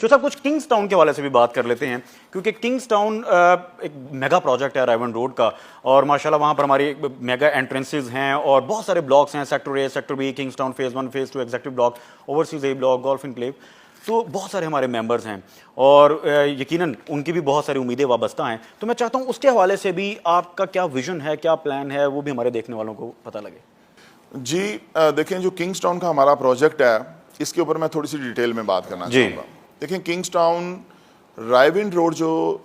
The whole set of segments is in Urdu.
جو صاحب کچھ کنگز ٹاؤن کے حوالے سے بھی بات کر لیتے ہیں کیونکہ کنگز ٹاؤن ایک میگا پروجیکٹ ہے رائیون روڈ کا اور ماشاءاللہ وہاں پر ہماری میگا انٹرنسز ہیں اور بہت سارے بلاکس ہیں، sector A, sector B, Kings town phase 1 phase 2 executive block, overseas A block, golf enclave, تو بہت سارے ہمارے ممبرز ہیں اور یقیناً ان کی بھی بہت ساری امیدیں وابستہ ہیں. تو میں چاہتا ہوں اس کے حوالے سے بھی آپ کا کیا ویژن ہے، کیا پلان ہے، وہ بھی ہمارے دیکھنے والوں کو پتہ لگے. جی دیکھیں، جو کنگز ٹاؤن کا ہمارا پروجیکٹ ہے اس کے اوپر میں تھوڑی سی ڈیٹیل میں بات کرنا چاہوں گا. دیکھیں، کنگز ٹاؤن رائیون روڈ جو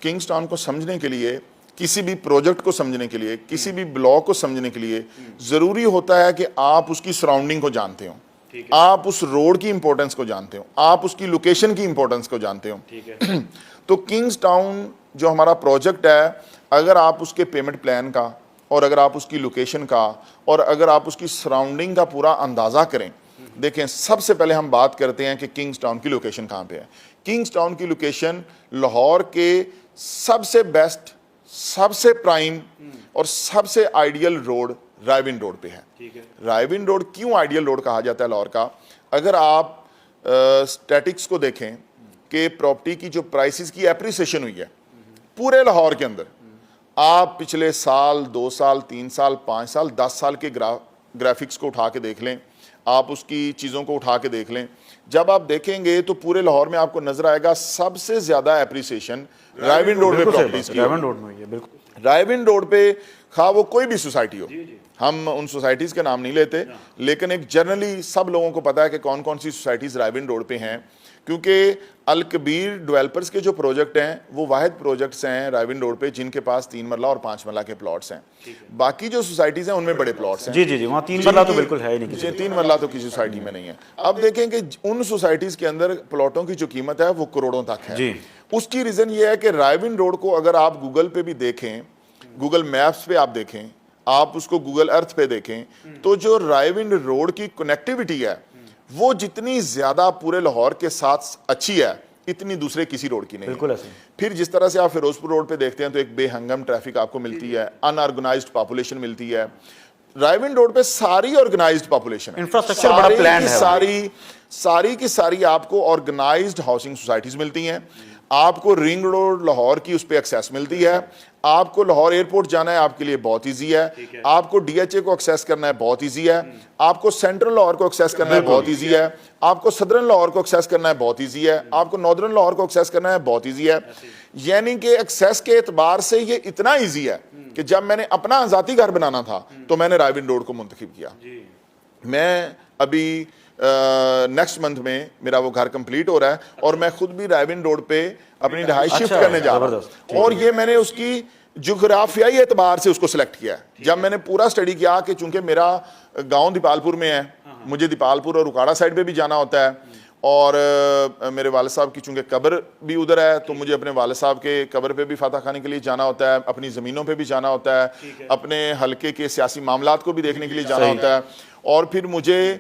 کنگز ٹاؤن کو سمجھنے کے لیے، کسی بھی پروجیکٹ کو سمجھنے کے لیے، کسی بھی بلاک کو سمجھنے کے لیے ضروری ہوتا ہے کہ آپ اس کی سراؤنڈنگ کو جانتے ہو، آپ اس روڈ کی امپورٹنس کو جانتے ہو، آپ اس کی لوکیشن کی امپورٹنس کو جانتے ہو. تو کنگز ٹاؤن جو ہمارا پروجیکٹ ہے، اگر آپ اس کے پیمنٹ پلان کا اور اگر آپ اس کی لوکیشن کا اور اگر آپ اس کی سراؤنڈنگ کا پورا اندازہ کریں، دیکھیں سب سے پہلے ہم بات کرتے ہیں کہ کنگز ٹاؤن کی لوکیشن کہاں پہ ہے. کنگز ٹاؤن کی لوکیشن لاہور کے سب سے بیسٹ، سب سے پرائم اور سب سے آئیڈیل روڈ رائیون روڈ پہ ہے. رائیون روڈ کیوں آئیڈیل روڈ کہا جاتا ہے لاہور کا؟ اگر آپ سٹیٹکس کو دیکھیں کہ پراپرٹی کی جو پرائسز کی اپریسیشن ہوئی ہے پورے لاہور کے اندر، آپ پچھلے سال، 2 سال، 3 سال، 5 سال، 10 سال کے گرافکس کو اٹھا کے دیکھ لیں، آپ اس کی چیزوں کو اٹھا کے دیکھ لیں. جب آپ دیکھیں گے تو پورے لاہور میں آپ کو نظر آئے گا سب سے زیادہ اپریسیشن رائیون روڈ پہ پراپرٹیز کی. رائیون روڈ پہ خواہ وہ کوئی بھی سوسائٹی ہو، ہم ان سوسائٹیز کے نام نہیں لیتے، لیکن ایک جنرلی سب لوگوں کو پتا ہے کہ کون کون سی سوسائٹیز رائیون روڈ پہ ہیں، کیونکہ الکبیر ڈیولپرز کے جو پروجیکٹ ہیں وہ واحد پروجیکٹس ہیں رائیون روڈ پہ جن کے پاس 3 مرلہ اور 5 مرلہ کے پلاٹس ہیں. باقی جو سوسائٹیز ہیں ان میں بڑے پلاٹس ہیں. جی وہاں 3 مرلہ تو بالکل ہے ہی نہیں. 3 مرلہ تو کسی سوسائٹی میں نہیں ہے. اب دیکھیں کہ ان سوسائٹیز کے اندر پلاٹوں کی جو قیمت ہے وہ کروڑوں تک ہے. اس کی ریزن یہ ہے کہ رائیون روڈ کو اگر آپ گوگل پہ بھی دیکھیں، گوگل میپس پہ آپ دیکھیں، آپ اس کو گوگل ارتھ پہ دیکھیں، تو جو رائیون روڈ کی کنیکٹیوٹی ہے وہ جتنی زیادہ پورے لاہور کے ساتھ اچھی ہے اتنی دوسرے کسی روڈ کی نہیں. بالکل ایسے. پھر جس طرح سے آپ فیروز پور روڈ پہ دیکھتے ہیں تو ایک بے ہنگم ٹریفک آپ کو ملتی ہے، ان آرگنائزڈ پاپولیشن ملتی ہے. رائیون روڈ پہ ساری آرگنائزڈ پاپولیشن ہے، انفراسٹرکچر بڑا پلانڈ ہے، ساری کی ساری آپ کو آرگنائزڈ ہاؤسنگ سوسائٹیز ملتی ہیں. آپ کو رنگ روڈ لاہور کی اس پہ ایکسیس ملتی ہے. آپ کو لاہور ایئرپورٹ جانا ہے آپ کے لیے بہت ایزی ہے. آپ کو ڈی ایچ اے کو ایکسیس کرنا ہے بہت ایزی ہے. آپ کو سینٹرل لاہور کو ایکسیس کرنا ہے بہت ایزی ہے. آپ کو صدرن لاہور کو ایکسیس کرنا ہے بہت ایزی ہے. آپ کو ناردرن لاہور کو ایکسیس کرنا ہے بہت ایزی ہے. یعنی کہ ایکسیس کے اعتبار سے یہ اتنا ایزی ہے کہ جب میں نے اپنا ذاتی گھر بنانا تھا تو میں نے رائیون روڈ کو منتخب کیا. میں ابھی نیکسٹ منتھ میں میرا وہ گھر کمپلیٹ ہو رہا ہے اور میں خود بھی رائیون روڈ پہ اپنی رہائش شفٹ کرنے جا رہا ہوں. اور یہ میں نے اس کی جغرافیائی اعتبار سے اس کو سلیکٹ کیا ہے. جب میں نے پورا سٹڈی کیا کہ چونکہ میرا گاؤں دیپال پور میں ہے، مجھے دیپال پور اور اکاڑا سائڈ پہ بھی جانا ہوتا ہے، اور میرے والد صاحب کی چونکہ قبر بھی ادھر ہے تو مجھے اپنے والد صاحب کے قبر پہ بھی فاتح خانے کے لیے جانا ہوتا ہے، اپنی زمینوں پہ بھی جانا ہوتا ہے، اپنے حلقے کے سیاسی معاملات کو بھی دیکھنے کے لیے جانا ہوتا ہے. اور پھر مجھے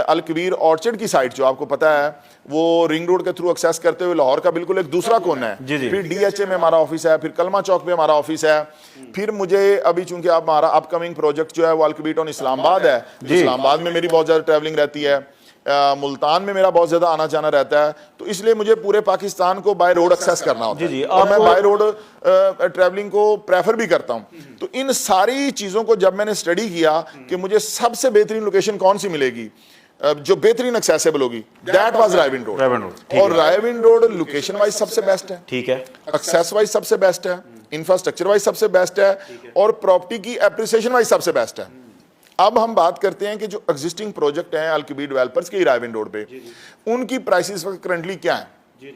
الکبیر آرچرڈ کی سائٹ جو آپ کو پتا ہے وہ رنگ روڈ کے تھرو ایکسیس کرتے ہوئے لاہور کا بالکل ایک دوسرا کونا ہے. پھر ڈی ایچ اے میں ہمارا آفس ہے، پھر کلمہ چوک پہ ہمارا آفس ہے. پھر مجھے ابھی چونکہ اب ہمارا اپ کمنگ پروجیکٹ جو ہے وہ الکبیر ٹاؤن اسلام آباد ہے، اسلام آباد میں میری بہت زیادہ ٹریولنگ رہتی ہے، ملتان میں میرا بہت زیادہ آنا جانا رہتا ہے. تو اس لیے مجھے پورے پاکستان کو بائی روڈ ایکسیس کرنا ہوتا ہے اور میں بائی روڈ ٹریولنگ کو پریفر بھی کرتا ہوں. تو ان ساری چیزوں کو جب میں نے اسٹڈی کیا کہ مجھے سب سے بہترین لوکیشن کون سی ملے گی جو بہترین ایکسیسیبل ہوگی، دیٹ واز رائیون روڈ. اور رائیون روڈ لوکیشن وائز سب سے بیسٹ ہے، ٹھیک ہے، ایکسیس وائز سب سے بیسٹ ہے، انفراسٹرکچر وائز سب سے بیسٹ ہے، اور پراپرٹی کی اپریسیشن وائز سب سے بیسٹ ہے. اب ہم بات کرتے ہیں کہ جو ایگزسٹنگ پروجیکٹ ہیں الکبیر ڈیولپرز کے رائیون روڈ پہ، ان کی پرائسز کرنٹلی کیا ہیں.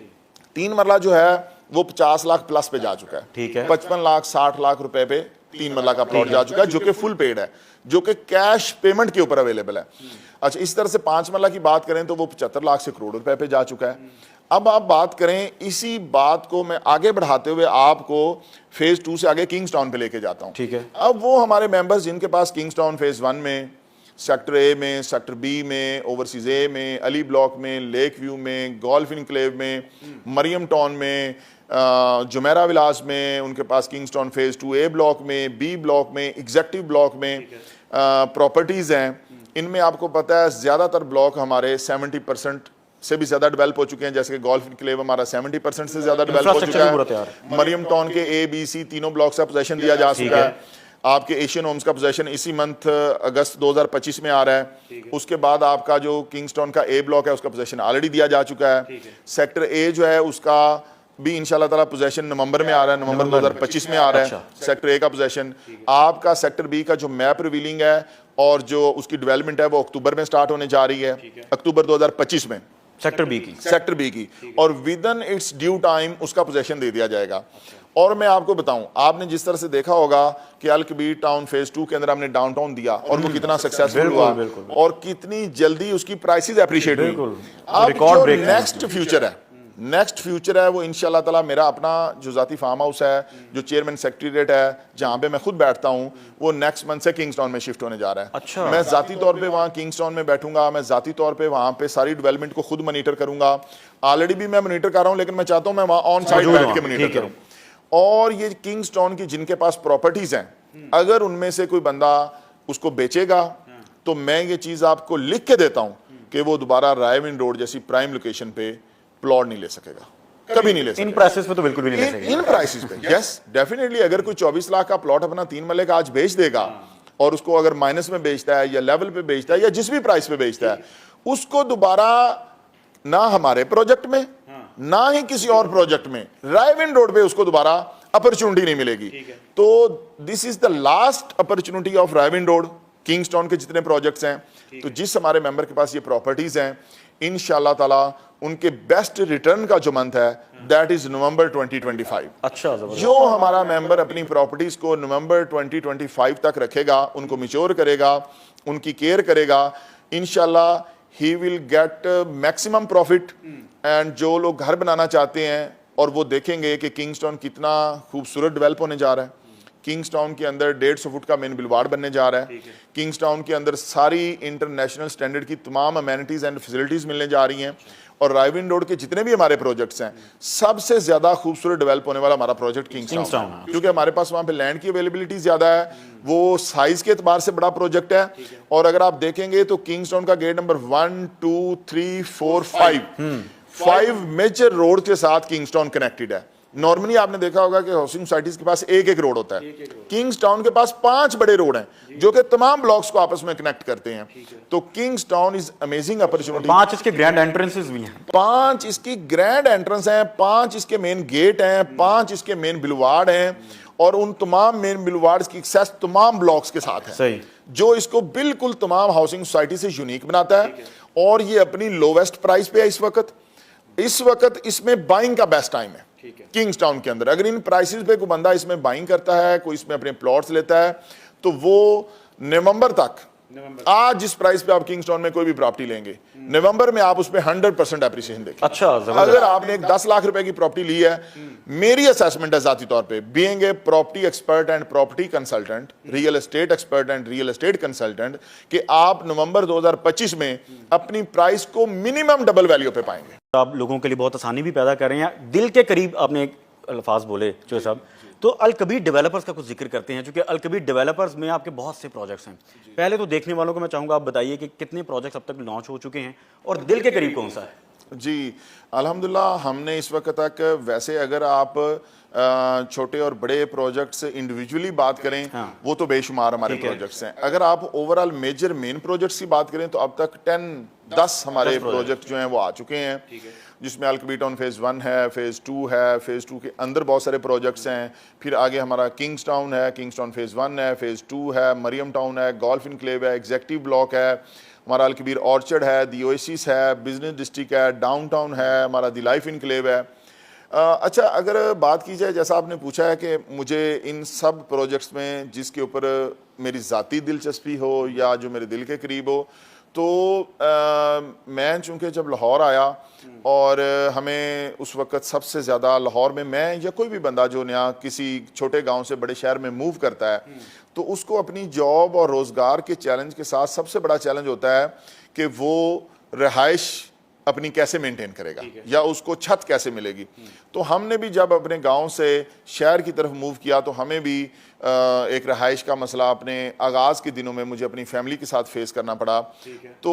3 مرلہ جو ہے وہ 50 لاکھ پلس پہ جا چکا ہے، 55 لاکھ 60 لاکھ روپے پہ 3 مرلہ کا پلاٹ جا چکا ہے، جو کہ فل پیڈ ہے، جو کہ کیش پیمنٹ کے اوپر اویلیبل ہے. اچھا، اس طرح سے 5 مرلہ کی بات کریں تو وہ 75 لاکھ سے کروڑ روپے پہ جا چکا ہے. اب آپ بات کریں، اسی بات کو میں آگے بڑھاتے ہوئے آپ کو فیز 2 سے آگے کنگز ٹاؤن پہ لے کے جاتا ہوں. ٹھیک ہے. اب وہ ہمارے ممبرز جن کے پاس کنگز ٹاؤن فیز 1 میں، سیکٹر اے میں، سیکٹر بی میں، اوورسیز اے میں، علی بلاک میں، لیک ویو میں، گولف انکلیو میں، مریم ٹاؤن میں، جمیرہ ولاس میں، ان کے پاس kings town phase 2 A block میں، بی بلاک میں، ایگزیکٹو بلاک میں پراپرٹیز ہیں. ان میں آپ کو پتہ ہے زیادہ تر بلاک ہمارے 70% سے بھی زیادہ ڈیولپ ہو چکے ہیں, جیسے کہ گولف انکلیو ہمارا 70% سے زیادہ ڈیولپ ہو چکا ہے. مریم ٹاؤن کے اے بی سی تینوں بلاکس کا پوزیشن دیا جا چکا ہے. آپ کے ایشین ہومز کا پوزیشن اسی منتھ اگست 2025 میں آ رہا ہے. اس کے بعد آپ کا جو کنگز ٹاؤن کا اے بلاک ہے اس کا پوزیشن آلریڈی دیا جا چکا ہے. سیکٹر اے جو ہے اس کا بھی انشاءاللہ تعالیٰ پوزیشن نومبر میں آ رہا ہے, نومبر 2025 میں آ رہا ہے سیکٹر اے کا پوزیشن. آپ کا سیکٹر بی کا جو میپ ریویلنگ ہے اور جو اس کی ڈیولپمنٹ ہے وہ اکتوبر میں سٹارٹ ہونے جا رہی ہے, اکتوبر 2025 میں سیکٹر بی کی, اور ودن اٹس ڈیو ٹائم اس کا پوزیشن دے دیا جائے گا. اور میں آپ کو بتاؤں, آپ نے جس طرح سے دیکھا ہوگا کہ الکبیر ٹاؤن فیز 2 کے اندر ہم نے ڈاؤن ٹاؤن دیا اور وہ کتنا سکسیسفل ہوا اور کتنی جلدی اس کی پرائسز اپریشیٹ ہوئی. اب جو نیکسٹ فیوچر ہے وہ انشاءاللہ تعالیٰ میرا اپنا جو ذاتی فارم ہاؤس ہے, جو چیئرمین سیکریٹریٹ ہے جہاں پہ میں خود بیٹھتا ہوں, وہ نیکسٹ منتھ سے کنگز ٹاؤن میں شفٹ ہونے جا رہا ہے. میں ذاتی طور پہ وہاں کنگز ٹاؤن میں بیٹھوں گا, میں ذاتی طور پہ وہاں پہ ساری ڈیولپمنٹ کو خود مانیٹر کروں گا. آلریڈی بھی میں مانیٹر کر رہا ہوں, لیکن میں چاہتا ہوں میں وہاں آن سائٹ بیٹھ کے مانیٹر کروں. اور یہ کنگز ٹاؤن کی جن کے پاس پراپرٹیز ہیں, اگر ان میں سے کوئی بندہ اس کو بیچے گا تو میں یہ چیز آپ کو لکھ کے دیتا ہوں کہ وہ دوبارہ رائے ون روڈ جیسی پرائم لوکیشن پہ پلاٹ نہیں لے سکے گا, کبھی نہیں لے سکے. ان پرائسز پہ تو بالکل بھی نہیں لے سکے گا. ان پرائسز پہ یس ڈیفینیٹلی. اگر کوئی 24 لاکھ کا پلاٹ اپنا 3 ملے کا آج بیچ دے گا اور اس کو اگر مائنس میں بیچتا ہے یا لیول پہ بیچتا ہے یا جس بھی پرائس پہ بیچتا ہے, اس کو دوبارہ نہ ہمارے پروجیکٹ میں نہ ہی کسی اور پروجیکٹ میں رائے ون روڈ پہ اس کو دوبارہ اپرچونٹی نہیں ملے گی. تو this is the last opportunity of Raiwind road. Kings town کے جتنے پروجیکٹس ہیں, تو جس ہمارے ممبر کے پاس یہ پراپرٹیز ہیں, انشاءاللہ تعالیٰ ان کے بیسٹ ریٹرن کا جو منتھ ہے دیٹ از نومبر 2025. اچھا, جو ہمارا ممبر اپنی پراپرٹیز کو نومبر 2025 تک رکھے گا, ان کو میچور کرے گا, ان کی کیئر کرے گا, انشاءاللہ ہی will get maximum profit. And جو لوگ گھر بنانا چاہتے ہیں اور وہ دیکھیں گے کہ کنگز ٹاؤن کتنا خوبصورت ڈیولپ ہونے جا رہا ہے. کنگز ٹاؤن کے اندر 150 فٹ کا مین بلواڑ بننے جا رہا ہے. کنگز ٹاؤن کے اندر ساری انٹرنیشنل سٹینڈرڈ کی تمام امینٹیز اینڈ فیسلٹیز ملنے جا رہی ہیں. اور رائے ون روڈ کے جتنے بھی ہمارے پروجیکٹس ہیں, سب سے زیادہ خوبصورت ڈیولپ ہونے والا ہمارا پروجیکٹ کنگز ٹاؤن ہے, کیونکہ ہمارے پاس وہاں پہ لینڈ کی اویلیبلٹی زیادہ ہے, وہ سائز کے اعتبار سے بڑا پروجیکٹ ہے. اور اگر آپ دیکھیں گے تو کنگز ٹاؤن کا گیٹ نمبر 1 2 3 4 5 میجر روڈ کے ساتھ کنگز ٹاؤن کنیکٹڈ ہے. نارملی آپ نے دیکھا ہوگا کہ ہاؤسنگ سوسائٹیز کے پاس ایک روڈ ہوتا ہے. کنگز ٹاؤن کے پاس 5 بڑے روڈ ہیں جو کہ تمام بلاکس کو آپس میں کنیکٹ کرتے ہیں. تو Kings Town is amazing opportunity. 5 اس کے گرینڈ انٹرنسز بھی ہیں, 5 اس کی گرینڈ انٹرنس ہیں, 5 اس کے مین گیٹ ہیں, 5 اس کے مین بلواڑ ہیں, اور ان تمام مین بلواڑز کی ایکسیس تمام بلاکس کے ساتھ ہے. صحیح, جو اس کو بالکل تمام ہاؤسنگ سوسائٹی سے یونیک بناتا ہے. اور یہ اپنی لوویسٹ پرائس پہ ہے اس وقت اس میں بائنگ کا بیسٹ ٹائم ہے کنگز ٹاؤن کے اندر. اگر ان پرائسز پہ کوئی بندہ اس میں بائنگ کرتا ہے, کوئی اس میں اپنے پلاٹس لیتا ہے, تو وہ نومبر تک, آج جس پرائس پہ آپ کنگز ٹاؤن میں کوئی بھی پراپرٹی لیں گے, نومبر میں آپ اس پہ 100% اپریشیشن دیکھیں. اچھا, اگر آپ نے ایک 10 لاکھ روپے کی پراپرٹی لی ہے, میری اسیسمنٹ ہے ذاتی طور پہ, being a property expert and property consultant, real estate expert and real estate consultant, کہ آپ نومبر 2025 میں اپنی پرائس کو منیمم ڈبل ویلیو پہ پائیں گے. آپ لوگوں کے لیے بہت آسانی بھی پیدا کر رہے ہیں. دل کے قریب آپ نے الفاظ بولے جو صاحب, تو الکبیر ڈیولپرز کا کچھ ذکر کرتے ہیں, چونکہ الکبیر ڈیولپرز میں آپ کے بہت سے پروجیکٹس ہیں. پہلے تو دیکھنے والوں کو میں چاہوں گا آپ بتائیے کہ کتنے پروجیکٹس اب تک لانچ ہو چکے ہیں اور دل کے قریب کون سا ہے؟ جی الحمدللہ ہم نے اس وقت تک, ویسے اگر آپ چھوٹے اور بڑے پروجیکٹس انڈیویجولی بات کریں وہ تو بے شمار ہمارے پروجیکٹس ہیں. اگر آپ اوورال میجر مین پروجیکٹس کی بات کریں تو اب تک 10 ہمارے پروجیکٹ جو ہیں وہ آ چکے ہیں, جس میں الکبیر ٹاؤن فیز 1 ہے, فیز 2 ہے, فیز 2 کے اندر بہت سارے پروجیکٹس ہیں. پھر آگے ہمارا کنگز ٹاؤن ہے, کنگز ٹاؤن فیز 1 ہے, فیز 2 ہے, مریم ٹاؤن ہے, گولف انکلیو ہے, ایگزیکٹو بلاک ہے, ہمارا الکبیر آرچرڈ ہے, دی اویسس ہے, بزنس ڈسٹرکٹ ہے, ڈاؤن ٹاؤن ہے, ہمارا دی لائف انکلیو ہے. اچھا, اگر بات کی جائے, جیسا آپ نے پوچھا ہے کہ مجھے ان سب پروجیکٹس میں جس کے اوپر میری ذاتی دلچسپی ہو یا جو میرے دل کے قریب ہو, تو میں چونکہ جب لاہور آیا اور ہمیں اس وقت سب سے زیادہ لاہور میں یا کوئی بھی بندہ جو نیا کسی چھوٹے گاؤں سے بڑے شہر میں موو کرتا ہے, تو اس کو اپنی جاب اور روزگار کے چیلنج کے ساتھ سب سے بڑا چیلنج ہوتا ہے کہ وہ رہائش اپنی کیسے مینٹین کرے گا یا اس کو چھت کیسے ملے گی. تو ہم نے بھی جب اپنے گاؤں سے شہر کی طرف موو کیا تو ہمیں بھی ایک رہائش کا مسئلہ اپنے آغاز کے دنوں میں مجھے اپنی فیملی کے ساتھ فیس کرنا پڑا. تو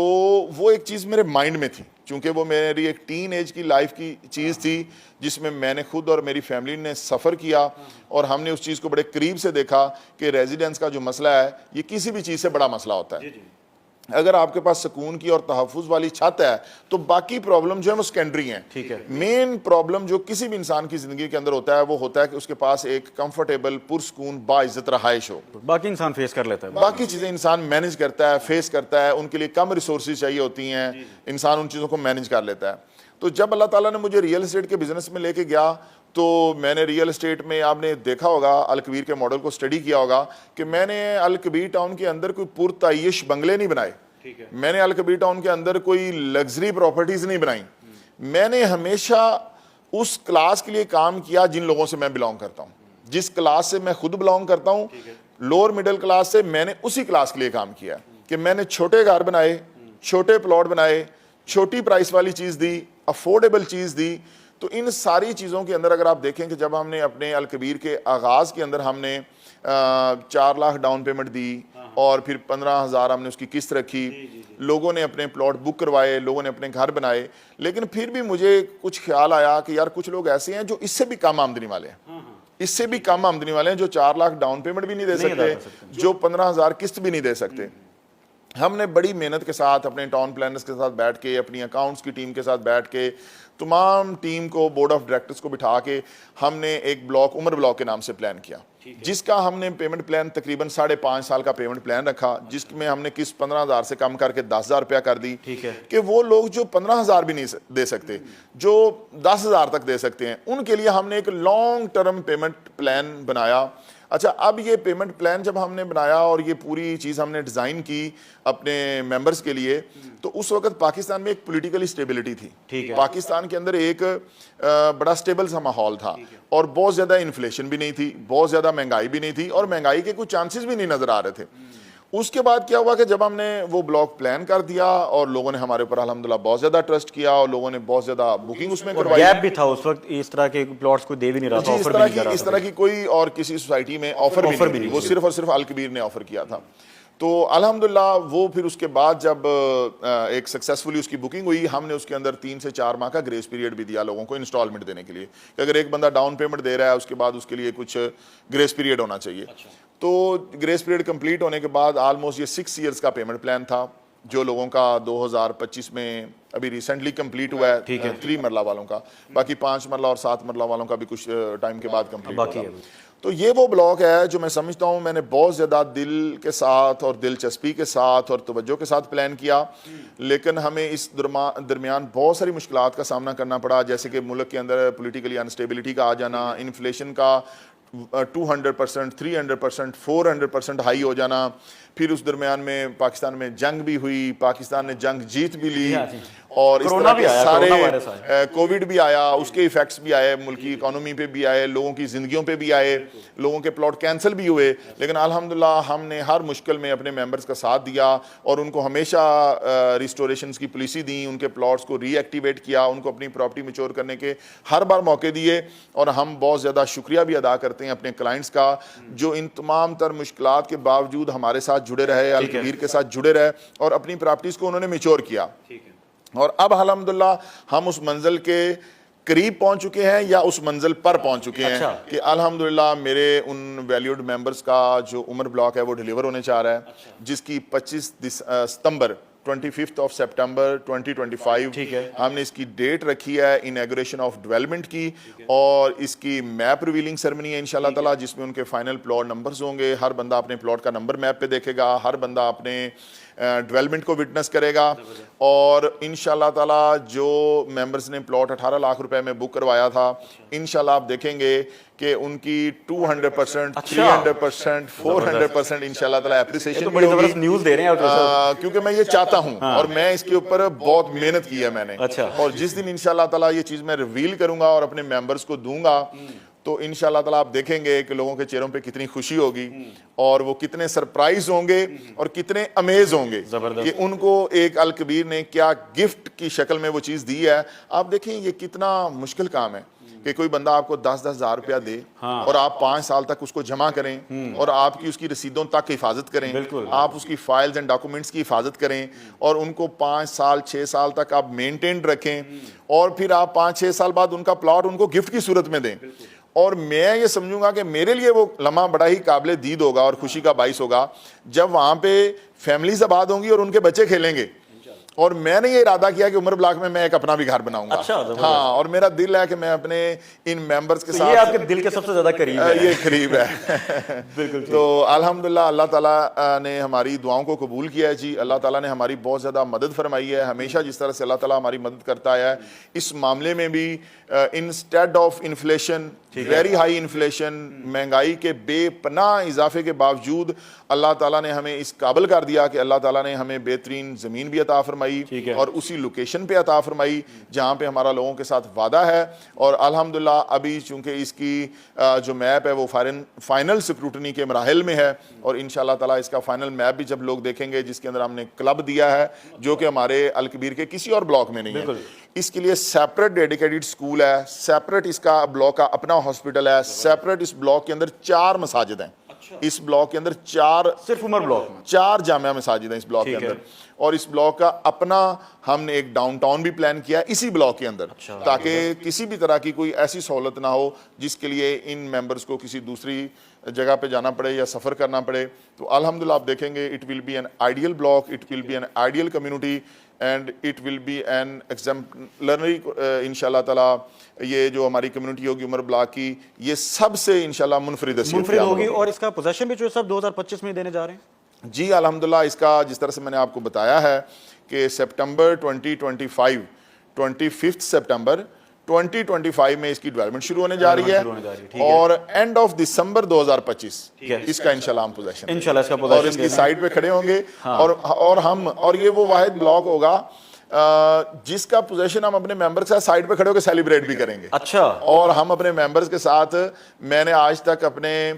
وہ ایک چیز میرے مائنڈ میں تھی, چونکہ وہ میری ایک ٹین ایج کی لائف کی چیز تھی جس میں نے خود اور میری فیملی نے سفر کیا, اور ہم نے اس چیز کو بڑے قریب سے دیکھا کہ ریزیڈنس کا جو مسئلہ ہے یہ کسی بھی چیز سے بڑا مسئلہ ہوتا ہے. اگر آپ کے پاس سکون کی اور تحفظ والی چھت ہے تو باقی پرابلم جو ہے وہ سیکنڈری ہیں. مین پرابلم جو کسی بھی انسان کی زندگی کے اندر ہوتا ہے وہ ہوتا ہے کہ اس کے پاس ایک کمفرٹیبل پرسکون باعزت رہائش ہو. باقی انسان فیس کر لیتا ہے, باقی چیزیں انسان مینج کرتا ہے, فیس کرتا ہے, ان کے لیے کم ریسورسز چاہیے ہوتی ہیں, انسان ان چیزوں کو مینج کر لیتا ہے. تو جب اللہ تعالیٰ نے مجھے ریئل اسٹیٹ کے بزنس میں لے کے گیا تو میں نے ریئل اسٹیٹ میں, آپ نے دیکھا ہوگا الکبیر کے ماڈل کو اسٹڈی کیا ہوگا کہ میں نے الکبیر ٹاؤن کے اندر کوئی پرتعیش بنگلے نہیں بنائے, میں نے الکبیر ٹاؤن کے اندر کوئی لگژری پراپرٹیز نہیں بنائی. میں نے ہمیشہ اس کلاس کے لیے کام کیا جن لوگوں سے میں بلانگ کرتا ہوں, جس کلاس سے میں خود بلانگ کرتا ہوں, لوور مڈل کلاس سے, میں نے اسی کلاس کے لیے کام کیا کہ میں نے چھوٹے گھر بنائے, چھوٹے پلاٹ بنائے, چھوٹی پرائس والی چیز دی, افورڈیبل چیز دی. تو ان ساری چیزوں کے اندر اگر آپ دیکھیں کہ جب ہم نے اپنے الکبیر کے آغاز کے اندر ہم نے 4 لاکھ ڈاؤن پیمنٹ دی اور پھر 15,000 ہم نے اس کی قسط رکھی, لوگوں نے اپنے پلاٹ بک کروائے, لوگوں نے اپنے گھر بنائے, لیکن پھر بھی مجھے کچھ خیال آیا کہ یار کچھ لوگ ایسے ہیں جو اس سے بھی کم آمدنی والے ہیں, اس سے بھی کم آمدنی والے ہیں, جو 4 لاکھ ڈاؤن پیمنٹ بھی نہیں دے سکتے, جو 15,000 قسط بھی نہیں دے سکتے. ہم نے بڑی محنت کے ساتھ اپنے ٹاؤن پلانرز کے ساتھ بیٹھ کے, اپنی اکاؤنٹس کی ٹیم کے ساتھ بیٹھ کے, تمام ٹیم کو, بورڈ آف ڈائریکٹرز کو بٹھا کے ہم نے ایک بلاک عمر بلاک کے نام سے پلان کیا, جس کا ہم نے پیمنٹ پلان تقریباً 5.5 سال کا پیمنٹ پلان رکھا, جس میں ہم نے قسط 15,000 سے کم کر کے 10,000 روپیہ کر دی کہ وہ لوگ جو 15,000 بھی نہیں دے سکتے, جو 10,000 تک دے سکتے ہیں, ان کے لیے ہم نے ایک لانگ ٹرم پیمنٹ پلان بنایا. اچھا, اب یہ پیمنٹ پلان جب ہم نے بنایا اور یہ پوری چیز ہم نے ڈیزائن کی اپنے ممبرز کے لیے, تو اس وقت پاکستان میں ایک پولیٹیکل اسٹیبلٹی تھی. پاکستان کے اندر ایک بڑا اسٹیبل سا ماحول تھا اور بہت زیادہ انفلیشن بھی نہیں تھی, بہت زیادہ مہنگائی بھی نہیں تھی, اور مہنگائی کے کچھ چانسز بھی نہیں نظر آ رہے تھے. اس کے بعد کیا ہوا کہ جب ہم نے وہ بلاک پلان کر دیا اور لوگوں نے ہمارے اوپر الحمدللہ بہت زیادہ ٹرسٹ کیا اور لوگوں نے بہت زیادہ بکنگ اس میں کروائی. گیپ بھی تھا اس وقت, اس طرح کے پلاٹس کوئی دے بھی نہیں رہا تھا, آفر بھی نہیں کر رہا تھا, اس طرح کی کوئی اور کسی سوسائٹی میں آفر بھی نہیں, وہ صرف اور صرف الکبیر نے آفر کیا تھا. تو الحمدللہ وہ پھر اس کے بعد جب ایک سکسیسفلی اس کی بکنگ ہوئی, ہم نے اس کے اندر 3 سے 4 ماہ کا گریس پیریڈ بھی دیا لوگوں کو انسٹالمنٹ دینے کے لیے, کہ اگر ایک بندہ ڈاؤن پیمنٹ دے رہا ہے اس کے بعد اس کے لیے کچھ گریس پیریڈ ہونا چاہیے. تو گریس پیریڈ کمپلیٹ ہونے کے بعد آلموسٹ یہ 6 ایئرز کا پیمنٹ پلان تھا, جو لوگوں کا 2025 میں ابھی ریسنٹلی کمپلیٹ ہوا ہے, 3 مرلہ والوں کا, باقی 5 مرلہ اور 7 مرلہ والوں کا بھی کچھ ٹائم کے بعد کمپلیٹ ہوگا. تو یہ وہ بلاک ہے جو میں سمجھتا ہوں میں نے بہت زیادہ دل کے ساتھ اور دلچسپی کے ساتھ اور توجہ کے ساتھ پلان کیا, لیکن ہمیں اس درمیان بہت ساری مشکلات کا سامنا کرنا پڑا, جیسے کہ ملک کے اندر پولیٹیکلی انسٹیبلٹی کا آ جانا, انفلیشن کا 200%, 300%, 400% ہائی ہو جانا. پھر اس درمیان میں پاکستان میں جنگ بھی ہوئی, پاکستان نے جنگ جیت بھی لی, اور اس طرح کے سارے کووڈ بھی آیا, اس کے ایفیکٹس بھی آئے, ملکی اکانومی پہ بھی آئے, لوگوں کی زندگیوں پہ بھی آئے, لوگوں کے پلاٹ کینسل بھی ہوئے. لیکن الحمدللہ ہم نے ہر مشکل میں اپنے ممبرز کا ساتھ دیا اور ان کو ہمیشہ ریسٹوریشنز کی پالیسی دی, ان کے پلاٹس کو ری ایکٹیویٹ کیا, ان کو اپنی پراپرٹی میچور کرنے کے ہر بار موقع دیے. اور ہم بہت زیادہ شکریہ بھی ادا کرتے ہیں اپنے کلائنٹس کا, جو ان تمام تر مشکلات کے باوجود ہمارے ساتھ جڑے رہے, الکبیر کے ساتھ جڑے رہے, اور اپنی پراپرٹیز کو انہوں نے میچور کیا. اور اب الحمدللہ ہم اس منزل کے قریب پہنچ چکے ہیں, یا اس منزل پر پہنچ چکے ہیں کہ الحمدللہ میرے ان ویلیوڈ ممبرز کا جو عمر بلاک ہے وہ ڈیلیور ہونے چاہ رہا ہے, جس کی 25 ستمبر 25 سپٹمبر 2025 ہم نے اس کی ڈیٹ رکھی ہے انیگوریشن آف ڈیولپمنٹ کی, اور اس کی میپ ریویلنگ سرمنی ہے انشاءاللہ تعالی, جس میں ان کے فائنل پلاٹ نمبرز ہوں گے. ہر بندہ اپنے پلاٹ کا نمبر میپ پہ دیکھے گا, ہر بندہ اپنے ڈیولپمنٹ کو وٹنس کرے گا, اور انشاءاللہ تعالی جو ممبرز نے پلاٹ 18 لاکھ روپے میں بک کروایا تھا, انشاءاللہ آپ دیکھیں گے کہ ان کی 200%, 300%, 400% انشاءاللہ تعالی اپریسیشن بھی ہوگی. نیوز دے رہے ہیں کیونکہ میں یہ چاہتا ہوں اور میں اس کے اوپر بہت محنت کی ہے میں نے, اور جس دن انشاءاللہ تعالی یہ چیز میں ریویل کروں گا اور اپنے ممبرز کو دوں گا, تو انشاءاللہ تعالیٰ آپ دیکھیں گے کہ لوگوں کے چہروں پہ کتنی خوشی ہوگی اور وہ کتنے سرپرائز ہوں گے اور کتنے امیز ہوں گے کہ ان کو ایک الکبیر نے کیا گفٹ کی شکل میں وہ چیز دی ہے. آپ دیکھیں یہ کتنا مشکل کام ہے کہ کوئی بندہ آپ کو 10,000 روپیہ دے اور آپ 5 سال تک اس کو جمع کریں اور آپ کی اس کی رسیدوں تک حفاظت کریں, آپ اس کی فائلز اینڈ ڈاکومنٹس کی حفاظت کریں اور ان کو 5 سال 6 سال تک آپ مینٹینڈ رکھیں اور پھر آپ 5-6 سال بعد ان کا پلاٹ ان کو گفٹ کی صورت میں دیں. اور میں یہ سمجھوں گا کہ میرے لیے وہ لمحہ بڑا ہی قابل دید ہوگا اور خوشی کا باعث ہوگا جب وہاں پہ فیملیز آباد ہوں گی اور ان کے بچے کھیلیں گے. اور میں نے یہ ارادہ کیا کہ عمر بلاک میں ایک اپنا بھی گھر بناؤں گا. ہاں, اور میرا دل ہے کہ میں اپنے ان ممبرز کے ساتھ, یہ آپ کے دل کے سب سے زیادہ قریب ہے, یہ قریب ہے. تو الحمدللہ اللہ تعالیٰ نے ہماری دعاؤں کو قبول کیا ہے جی. اللہ تعالیٰ نے ہماری بہت زیادہ مدد فرمائی ہے. ہمیشہ جس طرح سے اللہ تعالیٰ ہماری مدد کرتا ہے اس معاملے میں بھی instead of inflation, very high inflation, مہنگائی کے بے پناہ اضافے کے باوجود اللہ تعالیٰ نے ہمیں اس قابل کر دیا کہ اللہ تعالیٰ نے ہمیں بہترین زمین بھی عطا فرمائی اور اسی لوکیشن پہ عطا فرمائی جہاں پہ ہمارا لوگوں کے ساتھ وعدہ ہے. اور الحمدللہ ابھی چونکہ اس کی جو میپ ہے وہ فائنل سکروٹنی کے مراحل میں ہے اور انشاءاللہ تعالیٰ اس کا فائنل میپ بھی جب لوگ دیکھیں گے جس کے اندر ہم نے کلب دیا ہے جو کہ ہمارے الکبیر کے کسی اور بلاک میں نہیں ہے. اس کے لیے سیپریٹ ڈیڈیکیٹڈ سکول ہے, سیپریٹ اس کا بلاک کا اپنا ہاسپٹل ہے, سیپریٹ اس بلاک کے اندر 4 مساجد ہیں. اس بلاک کے اندر 4 صرف عمر بلاک میں 4 جامعہ مساجد ہیں اس بلاک کے اندر. اور اس بلاک کا اپنا ہم نے ایک ڈاؤن ٹاؤن بھی پلان کیا اسی بلاک کے اندر تاکہ کسی بھی طرح کی کوئی ایسی سہولت نہ ہو جس کے لیے ان ممبرز کو کسی دوسری جگہ پہ جانا پڑے یا سفر کرنا پڑے. تو الحمدللہ آپ دیکھیں گے it will be an ideal block, it will be an ideal community and it will be an exemplary انشاءاللہ تعالیٰ. یہ جو ہماری کمیونٹی ہوگی عمر بلاک کی یہ سب سے انشاءاللہ منفرد ہوگی. اور اس کا پوزیشن بھی جو سب 2025 میں دینے جا رہے ہیں جی. الحمدللہ اس کا جس طرح سے میں نے آپ کو بتایا ہے کہ سپٹمبر 2025 25 سپٹمبر 2025 میں اس کی ڈیولپمنٹ شروع ہونے جا رہی ہے اور اینڈ آف دسمبر 2025 اس کا انشاءاللہ ہم پوزیشن اور اس کی سائٹ پہ کھڑے ہوں گے. اور یہ وہ واحد بلاک ہوگا جس کا پوزیشن ہم اپنے ممبر کے ساتھ سائٹ پہ کھڑے ہو کے سیلیبریٹ بھی کریں گے. اچھا. اور ہم اپنے ممبرز کے ساتھ, میں نے آج تک اپنے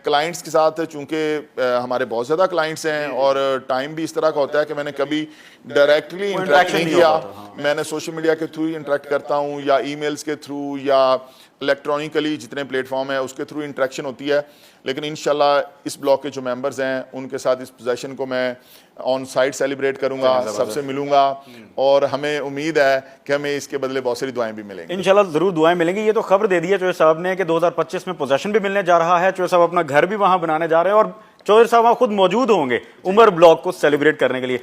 کلائنٹس کے ساتھ, چونکہ ہمارے بہت زیادہ کلائنٹس ہیں اور ٹائم بھی اس طرح کا ہوتا ہے کہ میں نے کبھی ڈائریکٹلی انٹریکٹ نہیں کیا. میں نے سوشل میڈیا کے تھرو ہی انٹریکٹ کرتا ہوں یا ای میلز کے تھرو یا الیکٹرانکلی جتنے پلیٹ فارم ہیں اس کے تھرو انٹریکشن ہوتی ہے. لیکن انشاءاللہ اس بلاک کے جو ممبرز ہیں ان کے ساتھ اس پوزیشن کو میں آن سائٹ سیلیبریٹ کروں گا, سب سے ملوں گا اور ہمیں امید ہے کہ ہمیں اس کے بدلے بہت ساری دعائیں بھی ملیں گی. انشاءاللہ ضرور دعائیں ملیں گی. یہ تو خبر دے دی ہے چوہدری صاحب نے کہ 2025 میں پوزیشن بھی ملنے جا رہا ہے. چوہدری صاحب اپنا گھر بھی وہاں بنانے جا رہے ہیں اور چوہدری صاحب وہاں خود موجود ہوں گے عمر بلاک کو سیلیبریٹ کرنے کے لیے.